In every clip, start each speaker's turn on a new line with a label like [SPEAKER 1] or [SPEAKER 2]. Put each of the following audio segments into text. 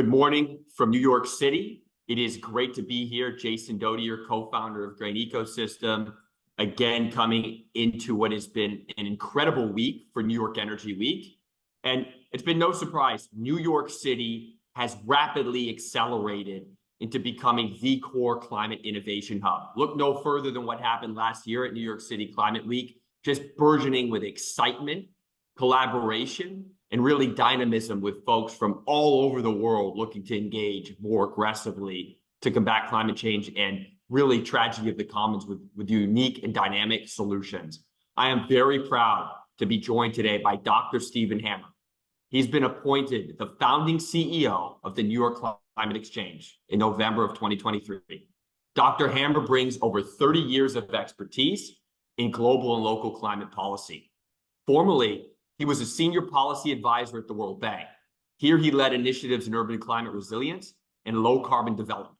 [SPEAKER 1] morning from New York City. It is great to be here. Jason Dodier, co-founder of Grain Ecosystem, again coming into what has been an incredible week for New York Energy Week. And it's been no surprise, New York City has rapidly accelerated into becoming the core climate innovation hub. Look no further than what happened last year at New York City Climate Week, just burgeoning with excitement, collaboration, and really dynamism with folks from all over the world looking to engage more aggressively to combat climate change and really tragedy of the commons with unique and dynamic solutions. I am very proud to be joined today by Dr. Stephen Hammer. He's been appointed the founding CEO of the New York Climate Exchange in November of 2023. Dr. Hammer brings over 30 years of expertise in global and local climate policy. Formerly, he was a senior policy advisor at the World Bank. Here he led initiatives in urban climate resilience and low carbon development,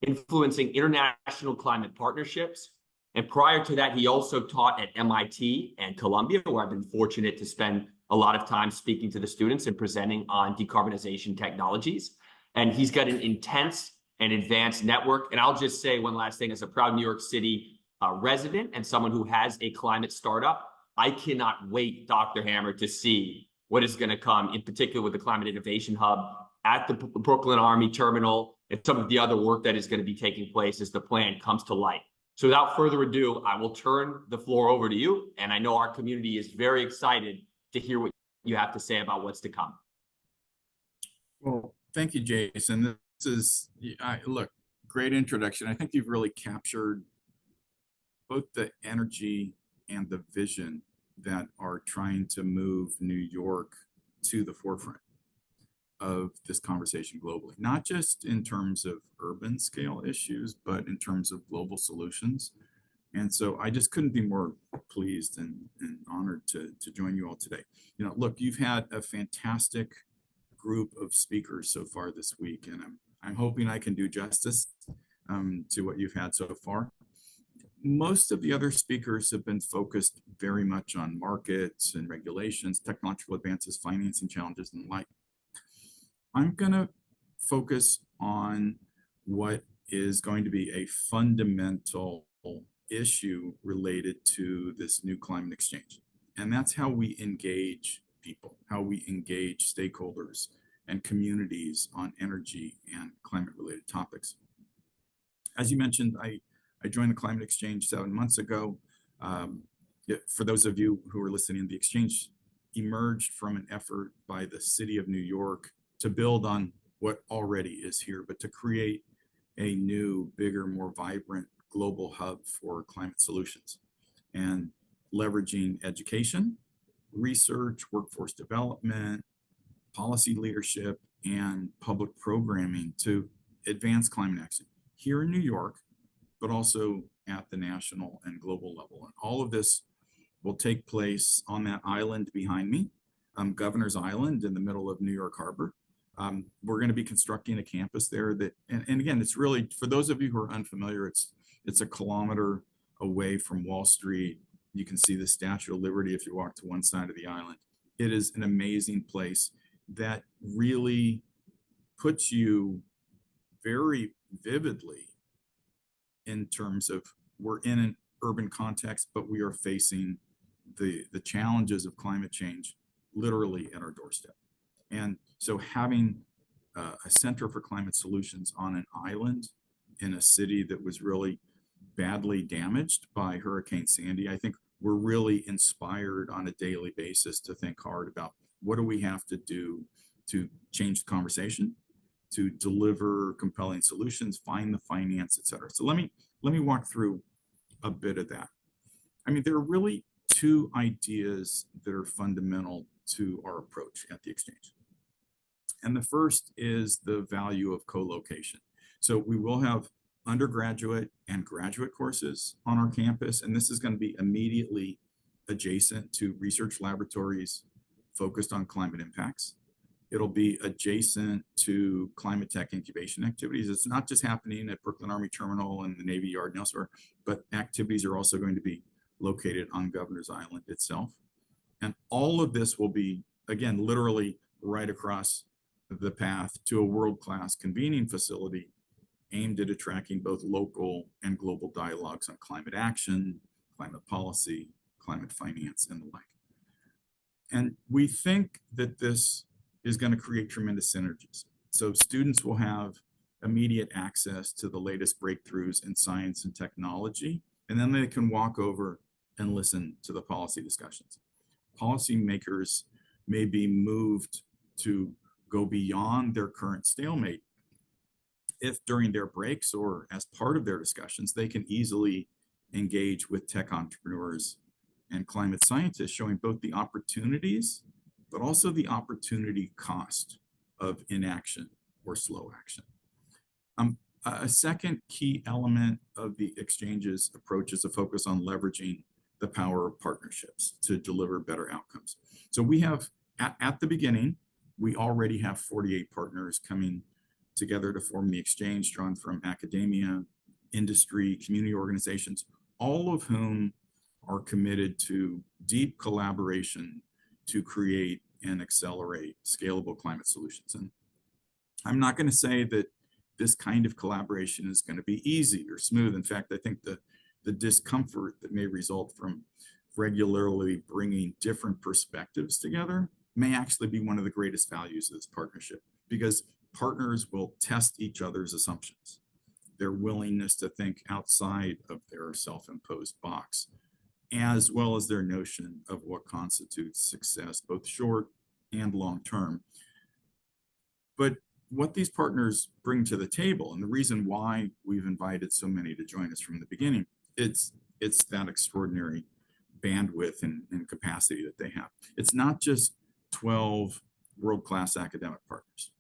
[SPEAKER 1] influencing international climate partnerships. And prior to that, he also taught at MIT and Columbia, where I've been fortunate to spend a lot of time speaking to the students and presenting on decarbonization technologies. And he's got an intense and advanced network. And I'll just say one last thing, as a proud New York City resident and someone who has a climate startup, I cannot wait, Dr. Hammer, to see what is going to come, in particular with the Climate Innovation Hub at the Brooklyn Army Terminal and some of the other work that is going to be taking place as the plan comes to light. So without further ado, I will turn the floor over to you. And I know our community is very excited to hear what you have to say about what's to come.
[SPEAKER 2] Well, thank you, Jason. This is, look, great introduction. I think you've really captured both the energy and the vision that are trying to move New York to the forefront of this conversation globally, not just in terms of urban scale issues, but in terms of global solutions. And so I just couldn't be more pleased and honored to join you all today. You know, look, you've had a fantastic group of speakers so far this week, and I'm hoping I can do justice to what you've had so far. Most of the other speakers have been focused very much on markets and regulations, technological advances, financing challenges, and the like. I'm going to focus on what is going to be a fundamental issue related to this new climate exchange. And that's how we engage people, how we engage stakeholders and communities on energy and climate related topics. As you mentioned, I joined the Climate Exchange 7 months ago. For those of you who are listening, the exchange emerged from an effort by the city of New York to build on what already is here, but to create a new, bigger, more vibrant global hub for climate solutions, and leveraging education, research, workforce development, policy leadership, and public programming to advance climate action here in New York, but also at the national and global level. And all of this will take place on that island behind me, Governor's Island in the middle of New York Harbor. We're going to be constructing a campus there that, and again, it's really, for those of you who are unfamiliar, it's a kilometer away from Wall Street. You can see the Statue of Liberty if you walk to one side of the island. It is an amazing place that really puts you very vividly in terms of, we're in an urban context, but we are facing the challenges of climate change literally at our doorstep. And so having a center for climate solutions on an island in a city that was really badly damaged by Hurricane Sandy, I think we're really inspired on a daily basis to think hard about what do we have to do to change the conversation, to deliver compelling solutions, find the finance, et cetera. So let me walk through a bit of that. I mean, there are really two ideas that are fundamental to our approach at the exchange. And the first is the value of co-location. So we will have undergraduate and graduate courses on our campus, and this is going to be immediately adjacent to research laboratories focused on climate impacts. It'll be adjacent to climate tech incubation activities. It's not just happening at Brooklyn Army Terminal and the Navy Yard and elsewhere, but activities are also going to be located on Governor's Island itself. And all of this will be, again, literally right across the path to a world-class convening facility aimed at attracting both local and global dialogues on climate action, climate policy, climate finance, and the like. And we think that this is going to create tremendous synergies. So students will have immediate access to the latest breakthroughs in science and technology, and then they can walk over and listen to the policy discussions. Policymakers may be moved to go beyond their current stalemate if during their breaks or as part of their discussions, they can easily engage with tech entrepreneurs and climate scientists, showing both the opportunities, but also the opportunity cost of inaction or slow action. A second key element of the exchanges approach is a focus on leveraging the power of partnerships to deliver better outcomes. So we have, at the beginning, we already have 48 partners coming together to form the exchange, drawn from academia, industry, community organizations, all of whom are committed to deep collaboration to create and accelerate scalable climate solutions. And I'm not going to say that this kind of collaboration is going to be easy or smooth. In fact, I think the discomfort that may result from regularly bringing different perspectives together may actually be one of the greatest values of this partnership, because partners will test each other's assumptions, their willingness to think outside of their self-imposed box, as well as their notion of what constitutes success, both short and long term. But what these partners bring to the table, and the reason why we've invited so many to join us from the beginning, it's that extraordinary bandwidth and capacity that they have. It's not just 12 world-class academic partners,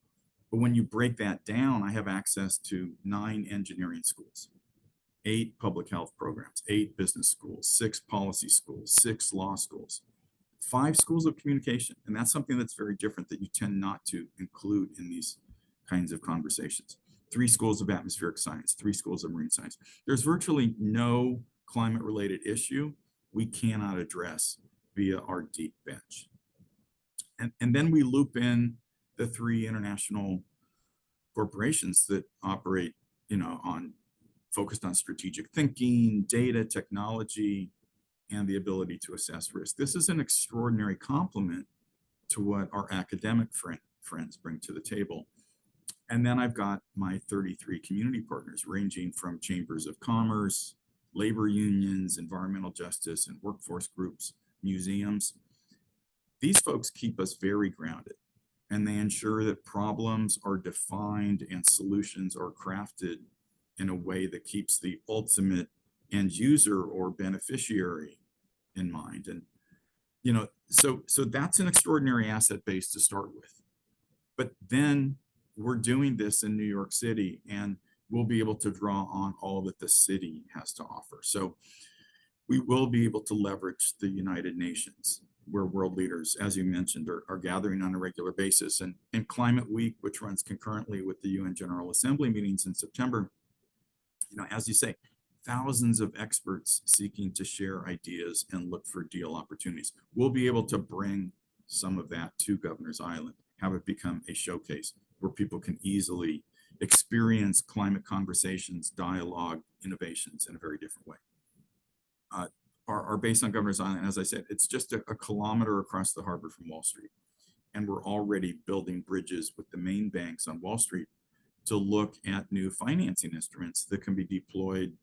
[SPEAKER 2] but when you break that down, I have access to 9 engineering schools, 8 public health programs, 8 business schools, 6 policy schools, 6 law schools, 5 schools of communication. And that's something that's very different that you tend not to include in these kinds of conversations. 3 schools of atmospheric science, 3 schools of marine science. There's virtually no climate-related issue we cannot address via our deep bench. And then we loop in the 3 international corporations that operate, focused on strategic thinking, data, technology, and the ability to assess risk. This is an extraordinary complement to what our academic friends bring to the table. And then I've got my 33 community partners, ranging from chambers of commerce, labor unions, environmental justice, and workforce groups, museums. These folks keep us very grounded, and they ensure that problems are defined and solutions are crafted in a way that keeps the ultimate end user or beneficiary in mind. And, so that's an extraordinary asset base to start with. But then we're doing this in New York City, and we'll be able to draw on all that the city has to offer. So we will be able to leverage the United Nations, where world leaders, as you mentioned, are gathering on a regular basis. And Climate Week, which runs concurrently with the UN General Assembly meetings in September, as you say, thousands of experts seeking to share ideas and look for deal opportunities. We'll be able to bring some of that to Governor's Island, have it become a showcase where people can easily experience climate conversations, dialogue, innovations in a very different way. Our base on Governor's Island, as I said, it's just a kilometer across the harbor from Wall Street. And we're already building bridges with the main banks on Wall Street to look at new financing instruments that can be deployed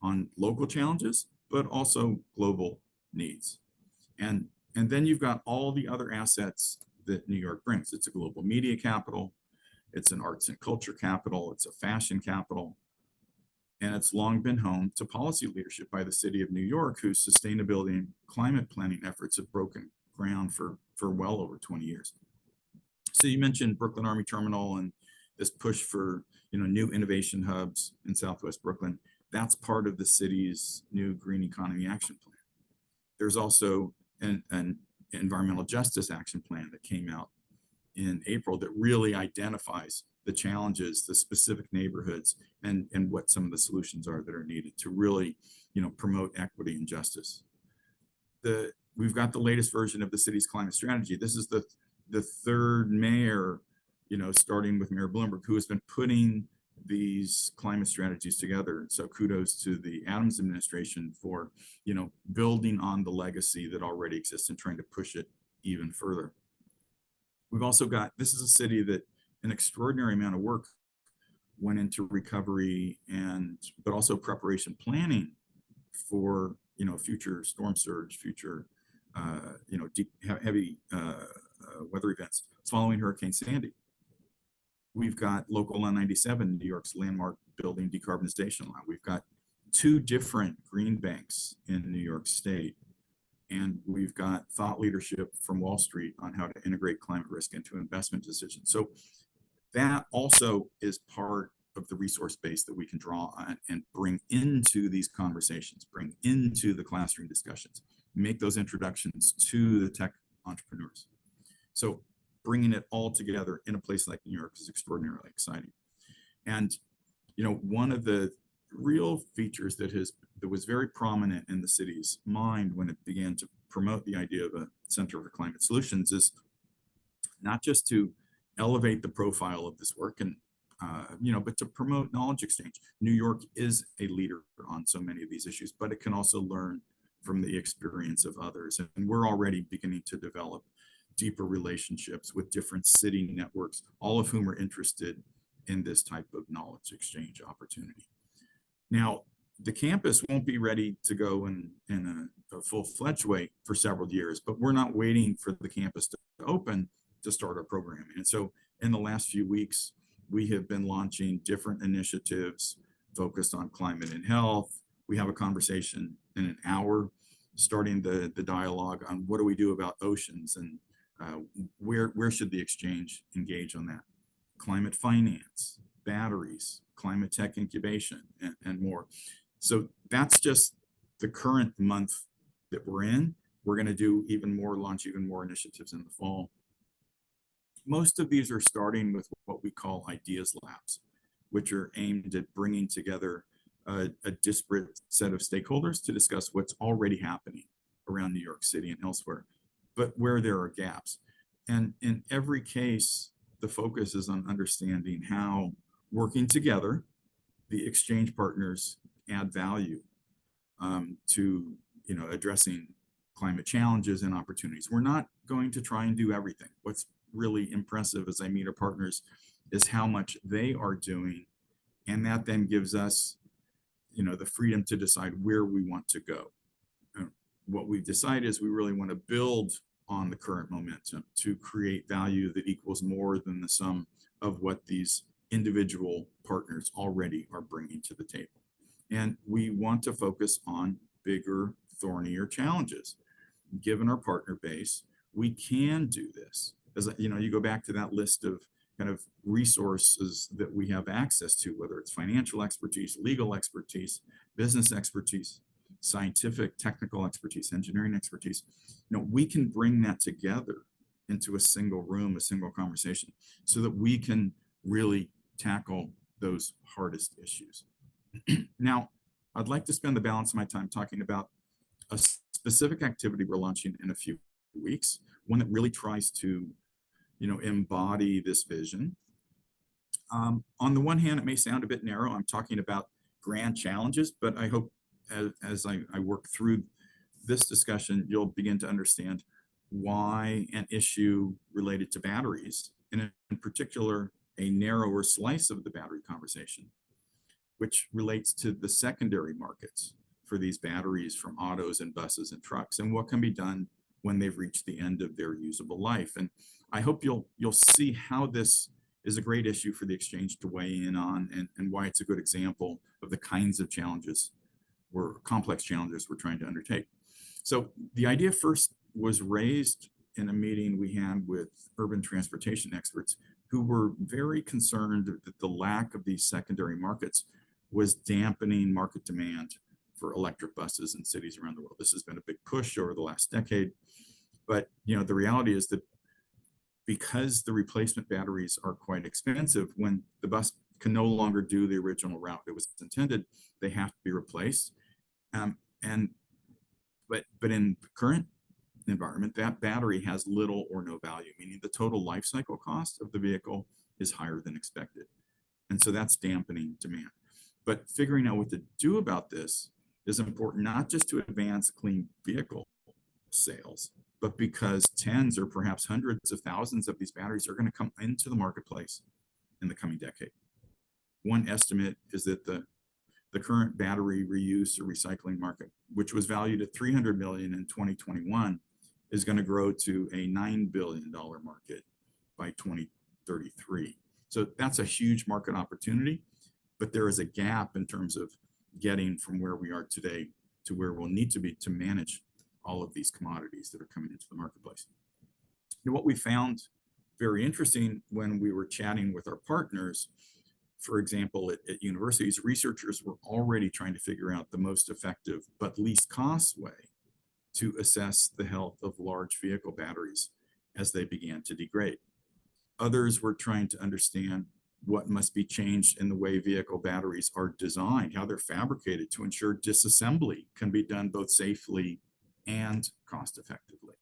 [SPEAKER 2] on local challenges, but also global needs. And then you've got all the other assets that New York brings. It's a global media capital, it's an arts and culture capital, it's a fashion capital, and it's long been home to policy leadership by the city of New York, whose sustainability and climate planning efforts have broken ground for well over 20 years. So you mentioned Brooklyn Army Terminal and this push for new innovation hubs in Southwest Brooklyn. That's part of the city's new Green Economy Action Plan. There's also an environmental justice action plan that came out in April that really identifies the challenges, the specific neighborhoods, and what some of the solutions are that are needed to really, promote equity and justice. We've got the latest version of the city's climate strategy. This is the third mayor, starting with Mayor Bloomberg, who has been putting these climate strategies together. So kudos to the Adams administration for, building on the legacy that already exists and trying to push it even further. We've also got, this is a city that an extraordinary amount of work went into recovery but also preparation planning for, future storm surge, future, deep, heavy weather events following Hurricane Sandy. We've got Local 197, New York's landmark building decarbonization line. We've got 2 different green banks in New York State. And we've got thought leadership from Wall Street on how to integrate climate risk into investment decisions. So that also is part of the resource base that we can draw on and bring into these conversations, bring into the classroom discussions, make those introductions to the tech entrepreneurs. So bringing it all together in a place like New York is extraordinarily exciting. And, one of the real features that was very prominent in the city's mind when it began to promote the idea of a Center for Climate Solutions is not just to elevate the profile of this work and, but to promote knowledge exchange. New York is a leader on so many of these issues, but it can also learn from the experience of others. And we're already beginning to develop deeper relationships with different city networks, all of whom are interested in this type of knowledge exchange opportunity. Now, the campus won't be ready to go in a full-fledged way for several years, but we're not waiting for the campus to open to start our program. And so in the last few weeks, we have been launching different initiatives focused on climate and health. We have a conversation in an hour, starting the dialogue on what do we do about oceans and where should the exchange engage on that? Climate finance, batteries, climate tech incubation, and more. So that's just the current month that we're in. We're going to do launch even more initiatives in the fall. Most of these are starting with what we call ideas labs, which are aimed at bringing together a disparate set of stakeholders to discuss what's already happening around New York City and elsewhere, but where there are gaps. And in every case, the focus is on understanding how working together, the exchange partners add value to addressing climate challenges and opportunities. We're not going to try and do everything. What's really impressive as I meet our partners is how much they are doing, and that then gives us the freedom to decide where we want to go. What we've decided is we really want to build on the current momentum to create value that equals more than the sum of what these individual partners already are bringing to the table. And we want to focus on bigger, thornier challenges. Given our partner base, we can do this. As you go back to that list of kind of resources that we have access to, whether it's financial expertise, legal expertise, business expertise, scientific, technical expertise, engineering expertise, we can bring that together into a single room, a single conversation, so that we can really tackle those hardest issues. Now, I'd like to spend the balance of my time talking about a specific activity we're launching in a few weeks, one that really tries to, embody this vision. On the one hand, it may sound a bit narrow. I'm talking about grand challenges, but I hope as I work through this discussion, you'll begin to understand why an issue related to batteries, and in particular, a narrower slice of the battery conversation, which relates to the secondary markets for these batteries from autos and buses and trucks, and what can be done when they've reached the end of their usable life. And I hope you'll see how this is a great issue for the exchange to weigh in on, and why it's a good example of the kinds of challenges complex challenges we're trying to undertake. So the idea first was raised in a meeting we had with urban transportation experts who were very concerned that the lack of these secondary markets was dampening market demand for electric buses in cities around the world. This has been a big push over the last decade, but the reality is that because the replacement batteries are quite expensive, when the bus can no longer do the original route it was intended, they have to be replaced. But in the current environment, that battery has little or no value, meaning the total life cycle cost of the vehicle is higher than expected. And so that's dampening demand. But figuring out what to do about this is important, not just to advance clean vehicle sales, but because tens or perhaps hundreds of thousands of these batteries are going to come into the marketplace in the coming decade. One estimate is that the current battery reuse or recycling market, which was valued at $300 million in 2021, is going to grow to a $9 billion market by 2033. So that's a huge market opportunity, but there is a gap in terms of getting from where we are today to where we'll need to be to manage all of these commodities that are coming into the marketplace. And what we found very interesting when we were chatting with our partners, for example, at universities, researchers were already trying to figure out the most effective but least cost way to assess the health of large vehicle batteries as they began to degrade. Others were trying to understand what must be changed in the way vehicle batteries are designed, how they're fabricated to ensure disassembly can be done both safely and cost effectively.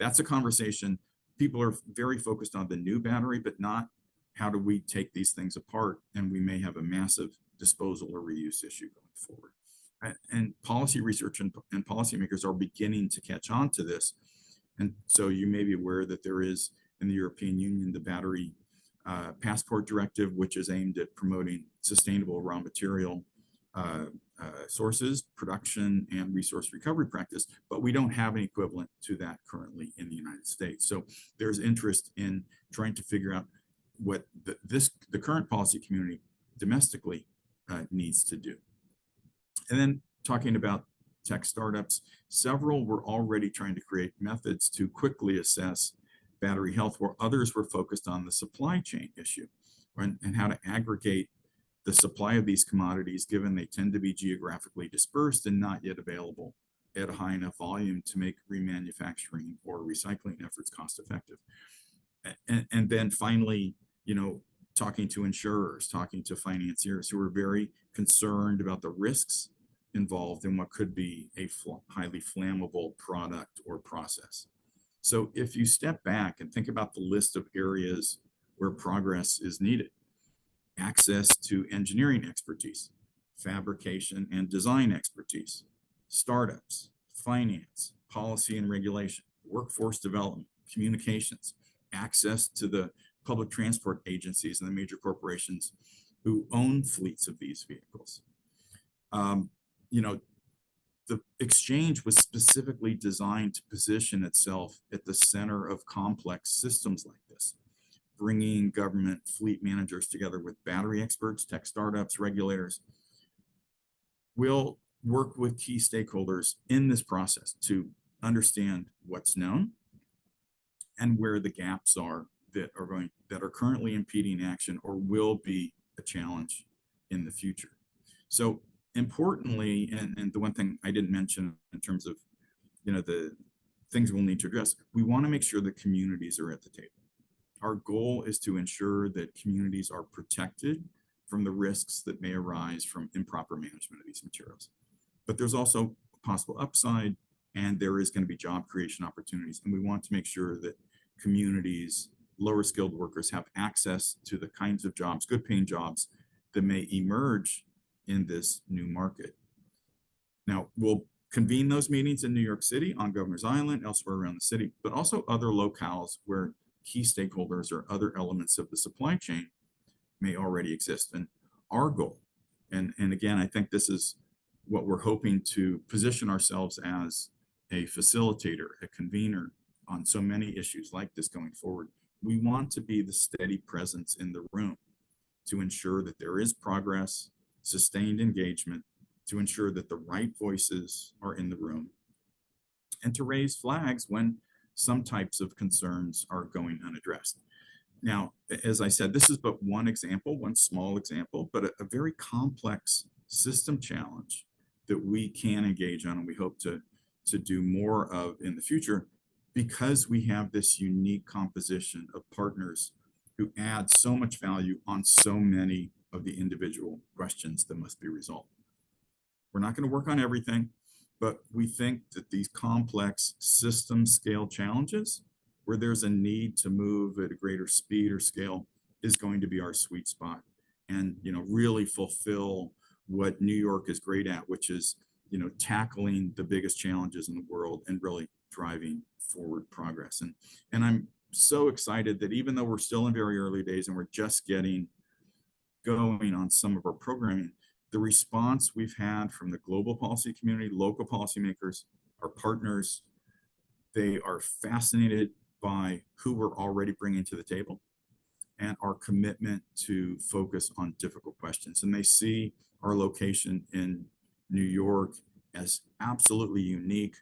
[SPEAKER 2] That's a conversation. People are very focused on the new battery, but not how do we take these things apart, and we may have a massive disposal or reuse issue going forward. And policy research and policymakers are beginning to catch on to this. And so you may be aware that there is in the European Union the Battery Passport Directive, which is aimed at promoting sustainable raw material sources, production, and resource recovery practice, but we don't have an equivalent to that currently in the United States. So there's interest in trying to figure out what the current policy community domestically needs to do. And then talking about tech startups, several were already trying to create methods to quickly assess battery health, where others were focused on the supply chain issue and how to aggregate the supply of these commodities, given they tend to be geographically dispersed and not yet available at a high enough volume to make remanufacturing or recycling efforts cost effective. And then finally, talking to insurers, talking to financiers who are very concerned about the risks involved in what could be a highly flammable product or process. So if you step back and think about the list of areas where progress is needed, access to engineering expertise, fabrication and design expertise, startups, finance, policy and regulation, workforce development, communications, access to the public transport agencies and the major corporations who own fleets of these vehicles. The exchange was specifically designed to position itself at the center of complex systems like this, bringing government fleet managers together with battery experts, tech startups, regulators. We'll work with key stakeholders in this process to understand what's known and where the gaps are that are currently impeding action or will be a challenge in the future. So importantly, and the one thing I didn't mention in terms of the things we'll need to address, we want to make sure that communities are at the table. Our goal is to ensure that communities are protected from the risks that may arise from improper management of these materials. But there's also a possible upside, and there is going to be job creation opportunities. And we want to make sure that communities, lower skilled workers, have access to the kinds of jobs, good paying jobs, that may emerge in this new market. Now, we'll convene those meetings in New York City, on Governor's Island, elsewhere around the city, but also other locales where key stakeholders or other elements of the supply chain may already exist. And our goal, and again, I think this is what we're hoping to position ourselves as a facilitator, a convener on so many issues like this going forward. We want to be the steady presence in the room to ensure that there is progress, sustained engagement, to ensure that the right voices are in the room, and to raise flags when some types of concerns are going unaddressed. Now, as I said, this is but one example, one small example, but a very complex system challenge that we can engage on, and we hope to do more of in the future, because we have this unique composition of partners who add so much value on so many of the individual questions that must be resolved. We're not going to work on everything, but we think that these complex system scale challenges, where there's a need to move at a greater speed or scale, is going to be our sweet spot, and really fulfill what New York is great at, which is tackling the biggest challenges in the world and really driving forward progress. And I'm so excited that even though we're still in very early days and we're just getting going on some of our programming, the response we've had from the global policy community, local policymakers, our partners, they are fascinated by who we're already bringing to the table and our commitment to focus on difficult questions. And they see our location in New York as absolutely unique.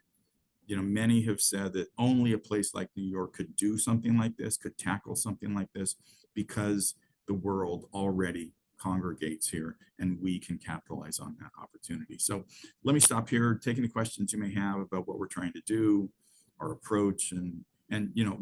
[SPEAKER 2] Many have said that only a place like New York could do something like this, could tackle something like this, because the world already congregates here and we can capitalize on that opportunity. So let me stop here, take any questions you may have about what we're trying to do, our approach, and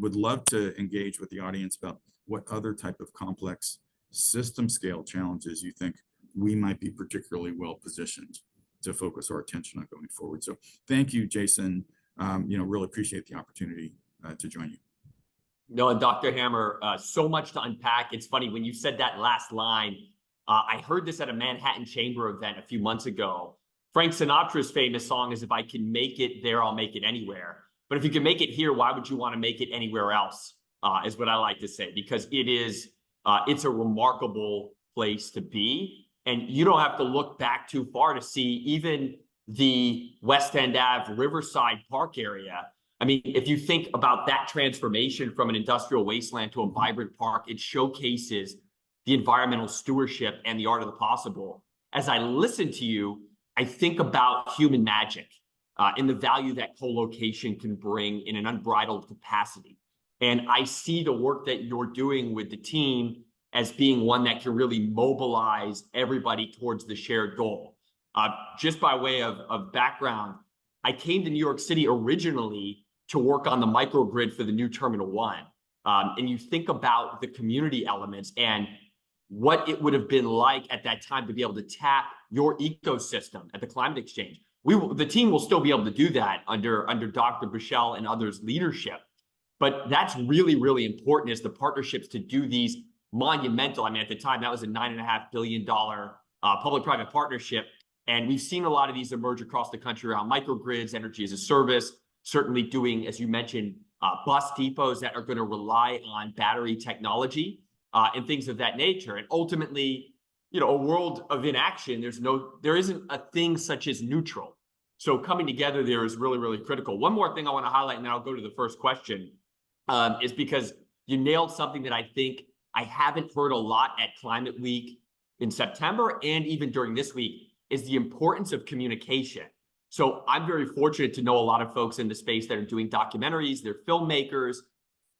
[SPEAKER 2] would love to engage with the audience about what other type of complex system scale challenges you think we might be particularly well positioned to focus our attention on going forward. So thank you, Jason. Really appreciate the opportunity to join you.
[SPEAKER 1] No, and Dr. Hammer, so much to unpack. It's funny, when you said that last line, I heard this at a Manhattan Chamber event a few months ago. Frank Sinatra's famous song is, "If I can make it there, I'll make it anywhere." But if you can make it here, why would you want to make it anywhere else, is what I like to say, because it's a remarkable place to be. And you don't have to look back too far to see even the West End Ave Riverside Park area. I mean, if you think about that transformation from an industrial wasteland to a vibrant park, it showcases the environmental stewardship and the art of the possible. As I listen to you, I think about human magic and the value that co-location can bring in an unbridled capacity. And I see the work that you're doing with the team as being one that can really mobilize everybody towards the shared goal. Just by way of background, I came to New York City originally to work on the microgrid for the new Terminal 1. And you think about the community elements and what it would have been like at that time to be able to tap your ecosystem at the Climate Exchange. The team will still be able to do that under Dr. Bushell and others' leadership. But that's really, really important, is the partnerships to do these monumental. I mean, at the time, that was a $9.5 billion public-private partnership. And we've seen a lot of these emerge across the country around microgrids, energy as a service, certainly doing, as you mentioned, bus depots that are going to rely on battery technology and things of that nature. And ultimately, a world of inaction, there isn't a thing such as neutral. So coming together there is really, really critical. One more thing I want to highlight, and then I'll go to the first question, is because you nailed something that I think I haven't heard a lot at Climate Week in September and even during this week, is the importance of communication. So I'm very fortunate to know a lot of folks in the space that are doing documentaries, they're filmmakers.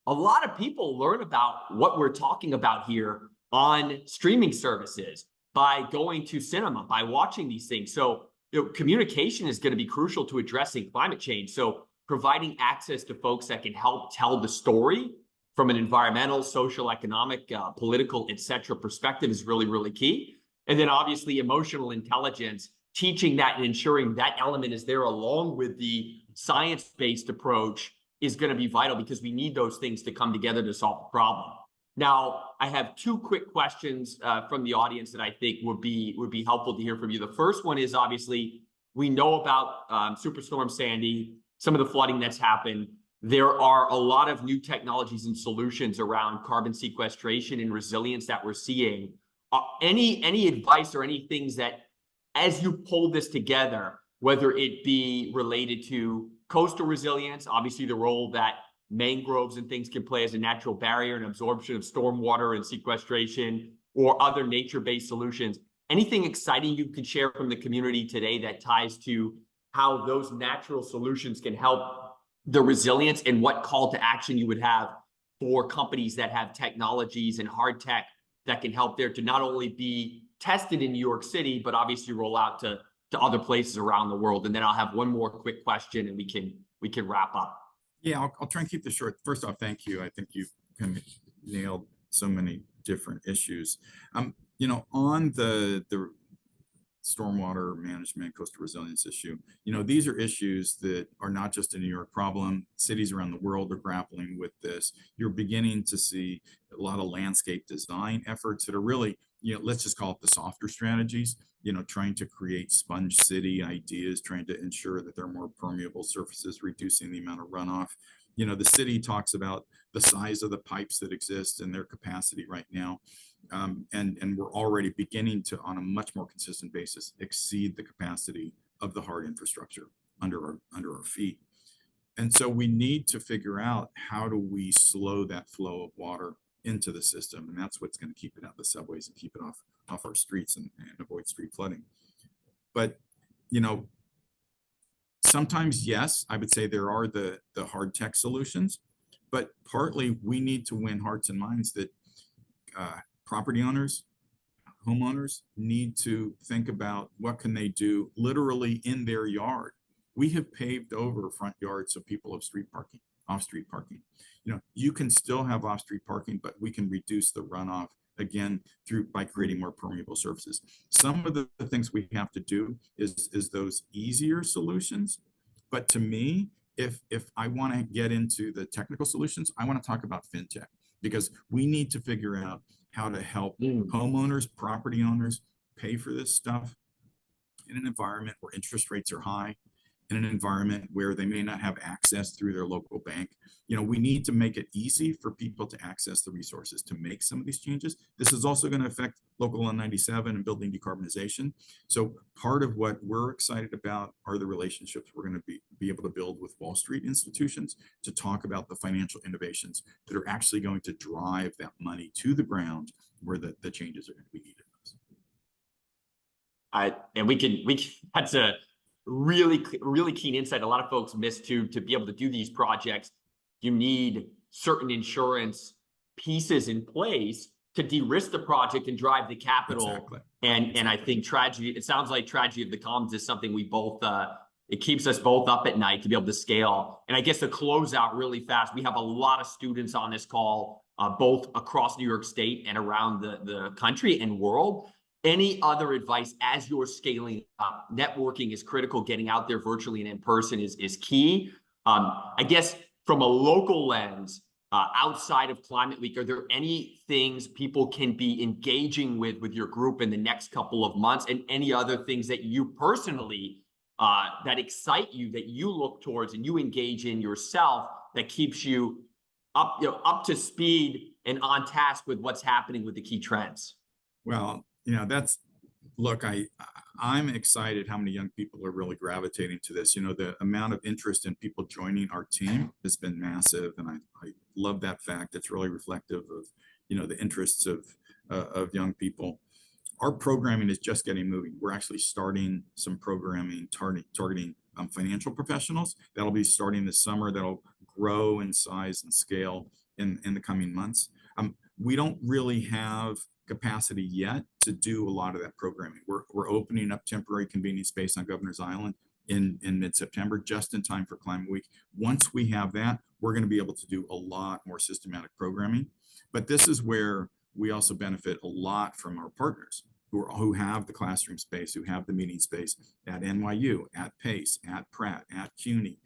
[SPEAKER 1] A lot of people learn about what we're talking about here on streaming services, by going to cinema, by watching these things. So communication is going to be crucial to addressing climate change. So providing access to folks that can help tell the story from an environmental, social, economic, political, etc. perspective is really, really key. And then obviously emotional intelligence, teaching that and ensuring that element is there along with the science-based approach is going to be vital, because we need those things to come together to solve the problem. Now, I have two quick questions from the audience that I think would be helpful to hear from you. The first one is, obviously, we know about Superstorm Sandy, some of the flooding that's happened. There are a lot of new technologies and solutions around carbon sequestration and resilience that we're seeing. Any advice or any things that, as you pull this together, whether it be related to coastal resilience, obviously the role that mangroves and things can play as a natural barrier and absorption of stormwater and sequestration, or other nature-based solutions, anything exciting you can share from the community today that ties to how those natural solutions can help the resilience, and what call to action you would have for companies that have technologies and hard tech that can help there to not only be tested in New York City, but obviously roll out to other places around the world. And then I'll have one more quick question and we can wrap up.
[SPEAKER 2] Yeah, I'll try and keep this short. First off, thank you. I think you kind of nailed so many different issues. On the stormwater management, coastal resilience issue. These are issues that are not just a New York problem. Cities around the world are grappling with this. You're beginning to see a lot of landscape design efforts that are really, let's just call it the softer strategies, trying to create sponge city ideas, trying to ensure that there are more permeable surfaces, reducing the amount of runoff. The city talks about the size of the pipes that exist and their capacity right now. And we're already beginning to, on a much more consistent basis, exceed the capacity of the hard infrastructure under our feet. And so we need to figure out, how do we slow that flow of water into the system? And that's what's going to keep it out of the subways and keep it off our streets and avoid street flooding. But, sometimes, yes, I would say there are the hard tech solutions, but partly we need to win hearts and minds that property owners, homeowners need to think about what can they do literally in their yard. We have paved over front yards so people have off-street parking. You can still have off-street parking, but we can reduce the runoff again by creating more permeable surfaces. Some of the things we have to do is those easier solutions. But to me, if I want to get into the technical solutions, I want to talk about fintech, because we need to figure out how to help homeowners, property owners pay for this stuff in an environment where interest rates are high, in an environment where they may not have access through their local bank. We need to make it easy for people to access the resources to make some of these changes. This is also going to affect Local 197 and building decarbonization. So part of what we're excited about are the relationships we're going to be able to build with Wall Street institutions to talk about the financial innovations that are actually going to drive that money to the ground where the changes are going to be needed.
[SPEAKER 1] That's a really keen insight. A lot of folks miss to be able to do these projects. You need certain insurance pieces in place to de-risk the project and drive the capital.
[SPEAKER 2] Exactly.
[SPEAKER 1] And I think it sounds like tragedy of the commons is something we both, it keeps us both up at night to be able to scale. And I guess to close out really fast, we have a lot of students on this call, both across New York State and around the country and world. Any other advice as you're scaling up? Networking is critical. Getting out there virtually and in person is key. I guess from a local lens, outside of Climate Week, are there any things people can be engaging with your group in the next couple of months, and any other things that you personally that excite you, that you look towards and you engage in yourself, that keeps you up to speed and on task with what's happening with the key trends?
[SPEAKER 2] Well, I'm excited how many young people are really gravitating to this. The amount of interest in people joining our team has been massive, and I love that fact. It's really reflective of the interests of young people. Our programming is just getting moving. We're actually starting some programming targeting financial professionals. That'll be starting this summer. That'll grow in size and scale in the coming months. We don't really have capacity yet to do a lot of that programming. We're opening up temporary convenience space on Governor's Island in mid-September, just in time for Climate Week. Once we have that, we're going to be able to do a lot more systematic programming. But this is where we also benefit a lot from our partners who have the classroom space, who have the meeting space at NYU, at Pace, at Pratt, at CUNY.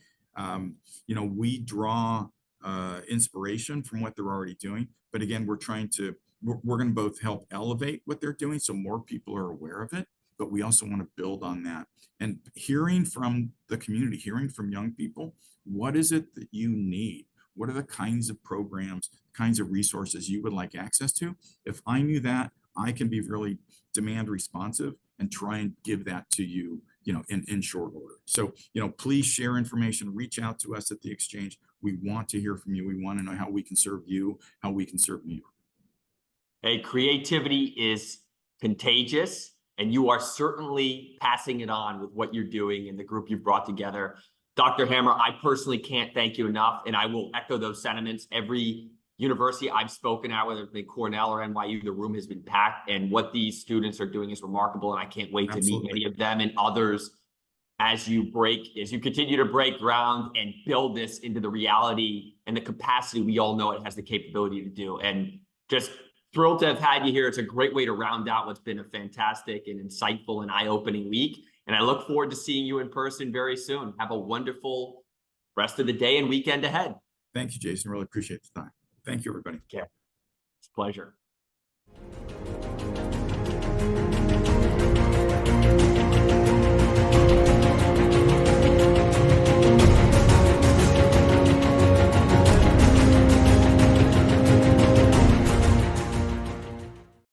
[SPEAKER 2] We draw inspiration from what they're already doing. But again, we're going to both help elevate what they're doing so more people are aware of it, but we also want to build on that. And hearing from the community, hearing from young people, what is it that you need? What are the kinds of programs, kinds of resources you would like access to? If I knew that, I can be really demand responsive and try and give that to you, in short order. So, please share information, reach out to us at the Exchange. We want to hear from you. We want to know how we can serve you, how we can serve New York.
[SPEAKER 1] Hey, creativity is contagious, and you are certainly passing it on with what you're doing and the group you've brought together. Dr. Hammer, I personally can't thank you enough, and I will echo those sentiments. Every university I've spoken at, whether it's been Cornell or NYU, the room has been packed, and what these students are doing is remarkable, and I can't wait to meet many of them and others as you continue to break ground and build this into the reality and the capacity we all know it has the capability to do. And just Thrilled to have had you here. It's a great way to round out what's been a fantastic and insightful and eye-opening week. And I look forward to seeing you in person very soon. Have a wonderful rest of the day and weekend ahead.
[SPEAKER 2] Thank you, Jason. Really appreciate the time. Thank you, everybody.
[SPEAKER 1] Okay. It's a pleasure.